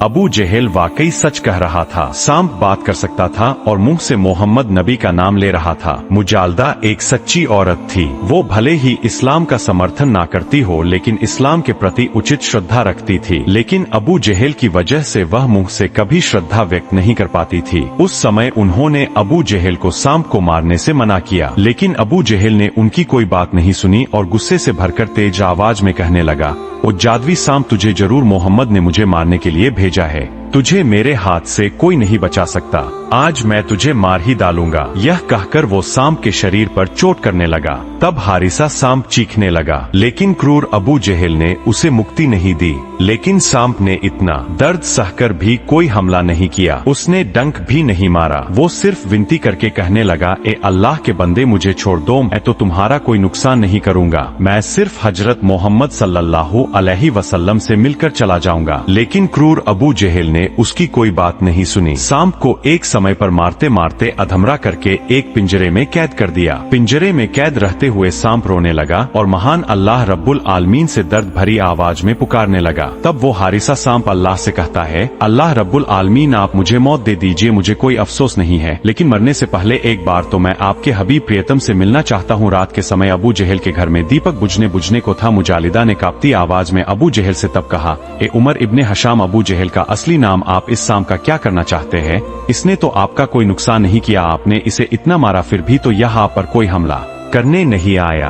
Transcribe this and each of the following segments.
अबू जहेल वाकई सच कह रहा था। सांप बात कर सकता था और मुंह से मोहम्मद नबी का नाम ले रहा था। मुजालदा एक सच्ची औरत थी। वो भले ही इस्लाम का समर्थन ना करती हो, लेकिन इस्लाम के प्रति उचित श्रद्धा रखती थी। लेकिन अबू जहेल की वजह से वह मुंह से कभी श्रद्धा व्यक्त नहीं कर पाती थी। उस समय उन्होंने अबू जहेल को सांप को मारने से मना किया, लेकिन अबू जहेल ने उनकी कोई बात नहीं सुनी और गुस्से से भरकर तेज आवाज में कहने लगा, ओ जादवी सांप, तुझे जरूर मोहम्मद ने मुझे मारने के लिए भेजा है। तुझे मेरे हाथ से कोई नहीं बचा सकता। आज मैं तुझे मार ही डालूंगा। यह कहकर वो सांप के शरीर पर चोट करने लगा। तब हारिसा सांप चीखने लगा, लेकिन क्रूर अबू जहेल ने उसे मुक्ति नहीं दी। लेकिन सांप ने इतना दर्द सहकर भी कोई हमला नहीं किया। उसने डंक भी नहीं मारा। वो सिर्फ विनती करके कहने लगा, ए अल्लाह के बंदे, मुझे छोड़ दो, मैं तो तुम्हारा कोई नुकसान नहीं करूंगा। मैं सिर्फ हजरत मोहम्मद सल्लल्लाहु अलैहि वसल्लम से मिलकर चला जाऊंगा। लेकिन क्रूर अबू जहेल ने उसकी कोई बात नहीं सुनी। सांप को एक समय पर मारते मारते अधमरा करके एक पिंजरे में कैद कर दिया। पिंजरे में कैद रहते हुए सांप रोने लगा और महान अल्लाह रब्बुल आलमीन से दर्द भरी आवाज में पुकारने लगा। तब वो हारिसा सांप अल्लाह से कहता है, अल्लाह रब्बुल आलमीन, आप मुझे मौत दे दीजिए, मुझे कोई अफसोस नहीं है, लेकिन मरने से पहले एक बार तो मैं आपके हबीब प्रियतम से मिलना चाहता हूँ। रात के समय अबू जहेल के घर में दीपक बुझने को था। मुजालिदा ने कांपती आवाज में अबू जहेल से तब कहा, ए उमर इब्ने हशाम, अबू जहेल का असली नाम आप इस सांप का क्या करना चाहते हैं? इसने तो आपका कोई नुकसान नहीं किया, आपने इसे इतना मारा, फिर भी तो यह आप पर कोई हमला करने नहीं आया।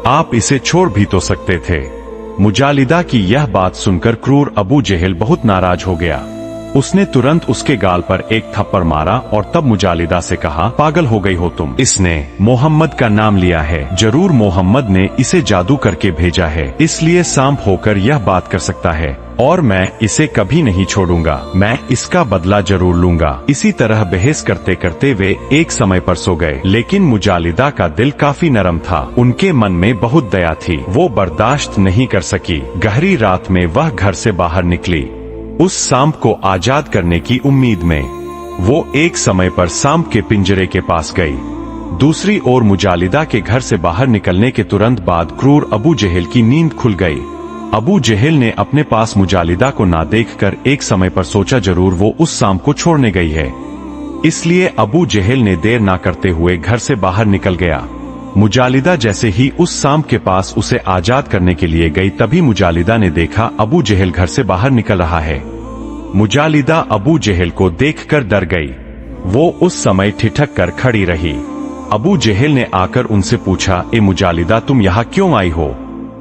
आप इसे छोड़ भी तो सकते थे। मुजालिदा की यह बात सुनकर क्रूर अबू जहेल बहुत नाराज हो गया। उसने तुरंत उसके गाल पर एक थप्पड़ मारा और तब मुजालिदा से कहा, पागल हो गई हो तुम? इसने मोहम्मद का नाम लिया है, जरूर मोहम्मद ने इसे जादू करके भेजा है, इसलिए सांप होकर यह बात कर सकता है और मैं इसे कभी नहीं छोड़ूंगा। मैं इसका बदला जरूर लूंगा। इसी तरह बहस करते करते वे एक समय पर सो गए। लेकिन मुजालिदा का दिल काफी नरम था। उनके मन में बहुत दया थी। वो बर्दाश्त नहीं कर सकी। गहरी रात में वह घर से बाहर निकली, उस सांप को आजाद करने की उम्मीद में। वो एक समय पर सांप के पिंजरे के पास गई। दूसरी ओर मुजालिदा के घर से बाहर निकलने के तुरंत बाद क्रूर अबू जहेल की नींद खुल गई। अबू जहेल ने अपने पास मुजालिदा को ना देखकर एक समय पर सोचा, जरूर वो उस सांप को छोड़ने गई है। इसलिए अबू जहेल ने देर ना करते हुए घर से बाहर निकल गया। मुजालिदा जैसे ही उस सांप के पास उसे आजाद करने के लिए गई, तभी मुजालिदा ने देखा अबू जहेल घर से बाहर निकल रहा है। मुजालिदा अबू जहेल को देखकर डर गई। वो उस समय ठिठक कर खड़ी रही। अबू जहेल ने आकर उनसे पूछा, ए मुजालिदा, तुम यहाँ क्यों आई हो?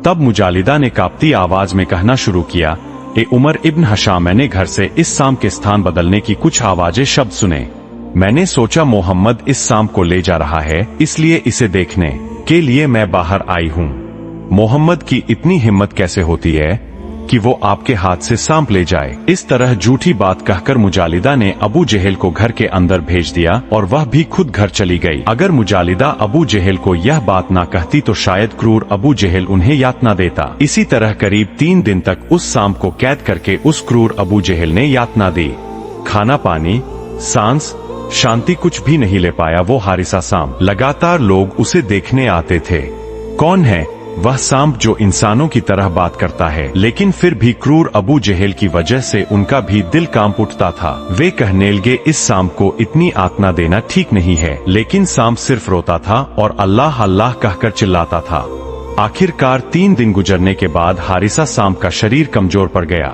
तब मुजालिदा ने कांपती आवाज में कहना शुरू किया, ए उमर इब्न हशाम, मैंने घर से इस सांप के स्थान बदलने की कुछ आवाजें शब्द सुने। मैंने सोचा मोहम्मद इस सांप को ले जा रहा है, इसलिए इसे देखने के लिए मैं बाहर आई हूँ। मोहम्मद की इतनी हिम्मत कैसे होती है कि वो आपके हाथ से सांप ले जाए? इस तरह झूठी बात कहकर मुजालिदा ने अबू जहेल को घर के अंदर भेज दिया और वह भी खुद घर चली गई। अगर मुजालिदा अबू जहेल को यह बात ना कहती तो शायद क्रूर अबू जहेल उन्हें यातना देता। इसी तरह करीब 3 दिन तक उस सांप को कैद करके उस क्रूर अबू जहेल ने यातना दी। खाना पानी, सांस, शांति कुछ भी नहीं ले पाया वो हारिसा सांप। लगातार लोग उसे देखने आते थे। कौन है वह सांप जो इंसानों की तरह बात करता है? लेकिन फिर भी क्रूर अबू जहेल की वजह से उनका भी दिल कांप उठता था। वे कहने लगे, इस सांप को इतनी यातना देना ठीक नहीं है। लेकिन सांप सिर्फ रोता था और अल्लाह अल्लाह कहकर चिल्लाता था। आखिरकार 3 दिन गुजरने के बाद हारिसा सांप का शरीर कमजोर पड़ गया।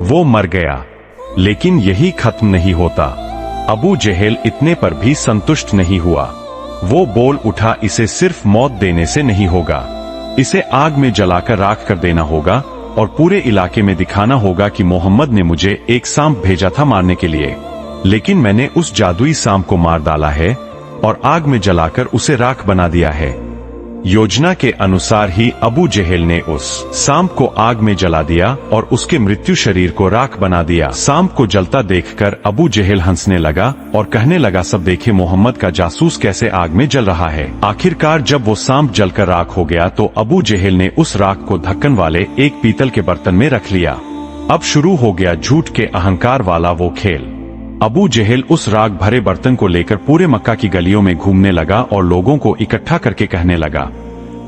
वो मर गया। लेकिन यही खत्म नहीं होता। अबू जहेल इतने पर भी संतुष्ट नहीं हुआ। वो बोल उठा, इसे सिर्फ मौत देने से नहीं होगा, इसे आग में जलाकर राख कर देना होगा और पूरे इलाके में दिखाना होगा कि मोहम्मद ने मुझे एक सांप भेजा था मारने के लिए, लेकिन मैंने उस जादुई सांप को मार डाला है और आग में जलाकर उसे राख बना दिया है। योजना के अनुसार ही अबू जहेल ने उस सांप को आग में जला दिया और उसके मृत्यु शरीर को राख बना दिया। सांप को जलता देखकर अबू जहेल हंसने लगा और कहने लगा, सब देखे मोहम्मद का जासूस कैसे आग में जल रहा है। आखिरकार जब वो सांप जलकर राख हो गया तो अबू जहेल ने उस राख को ढक्कन वाले एक पीतल के बर्तन में रख लिया। अब शुरू हो गया झूठ के अहंकार वाला वो खेल। अबू जहेल उस राख भरे बर्तन को लेकर पूरे मक्का की गलियों में घूमने लगा और लोगों को इकट्ठा करके कहने लगा,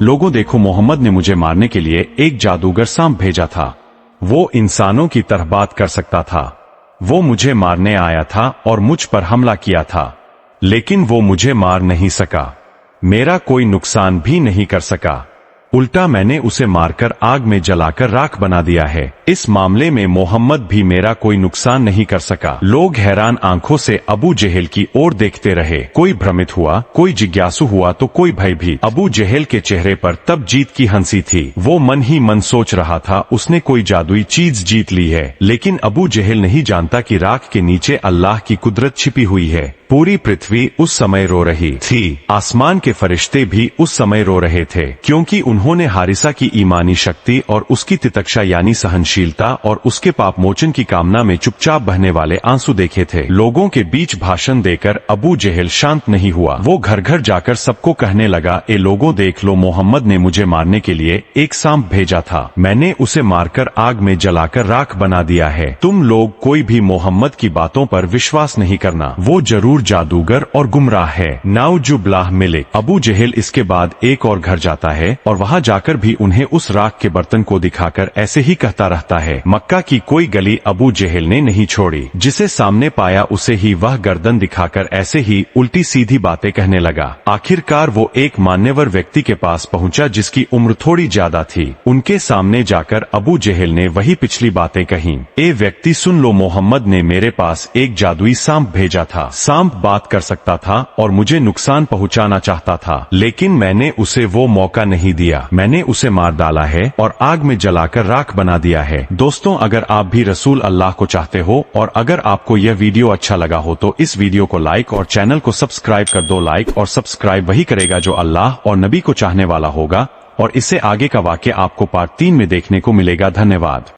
लोगों देखो, मोहम्मद ने मुझे मारने के लिए एक जादूगर सांप भेजा था। वो इंसानों की तरह बात कर सकता था। वो मुझे मारने आया था और मुझ पर हमला किया था, लेकिन वो मुझे मार नहीं सका, मेरा कोई नुकसान भी नहीं कर सका। उल्टा मैंने उसे मारकर आग में जलाकर राख बना दिया है। इस मामले में मोहम्मद भी मेरा कोई नुकसान नहीं कर सका। लोग हैरान आंखों से अबू जहल की ओर देखते रहे। कोई भ्रमित हुआ, कोई जिज्ञासु हुआ तो कोई भयभीत। अबू जहल के चेहरे पर तब जीत की हंसी थी। वो मन ही मन सोच रहा था उसने कोई जादुई चीज जीत ली है। लेकिन अबू जहल नहीं जानता कि राख के नीचे अल्लाह की कुदरत छिपी हुई है। पूरी पृथ्वी उस समय रो रही थी। आसमान के फरिश्ते भी उस समय रो रहे थे, क्योंकि उन्होंने हारिसा की ईमानी शक्ति और उसकी तितिक्षा यानी सहनशीलता और उसके पाप मोचन की कामना में चुपचाप बहने वाले आंसू देखे थे। लोगों के बीच भाषण देकर अबू जहल शांत नहीं हुआ। वो घर घर जाकर सबको कहने लगा, ए लोगों देख लो, मोहम्मद ने मुझे मारने के लिए एक सांप भेजा था। मैंने उसे मारकर आग में जलाकर राख बना दिया है। तुम लोग कोई भी मोहम्मद की बातों पर विश्वास नहीं करना। वो जरूर जादूगर और गुमराह है। नाउजुबिल्लाह मिलिक। अबू जहल इसके बाद एक और घर जाता है और वहाँ जाकर भी उन्हें उस राख के बर्तन को दिखाकर ऐसे ही कहता रहता है। मक्का की कोई गली अबू जहल ने नहीं छोड़ी। जिसे सामने पाया उसे ही वह गर्दन दिखाकर ऐसे ही उल्टी सीधी बातें कहने लगा। आखिरकार वो एक मान्यवर व्यक्ति के पास पहुंचा जिसकी उम्र थोड़ी ज्यादा थी। उनके सामने जाकर अबू जहल ने वही पिछली बातें कहीं। ए व्यक्ति सुन लो, मोहम्मद ने मेरे पास एक जादुई सांप भेजा था। सांप बात कर सकता था और मुझे नुकसान पहुंचाना चाहता था, लेकिन मैंने उसे वो मौका नहीं दिया। मैंने उसे मार डाला है और आग में जलाकर राख बना दिया है। दोस्तों, अगर आप भी रसूल अल्लाह को चाहते हो और अगर आपको यह वीडियो अच्छा लगा हो तो इस वीडियो को लाइक और चैनल को सब्सक्राइब कर दो। लाइक और सब्सक्राइब वही करेगा जो अल्लाह और नबी को चाहने वाला होगा। और इससे आगे का वाक्य आपको पार्ट 3 में देखने को मिलेगा। धन्यवाद।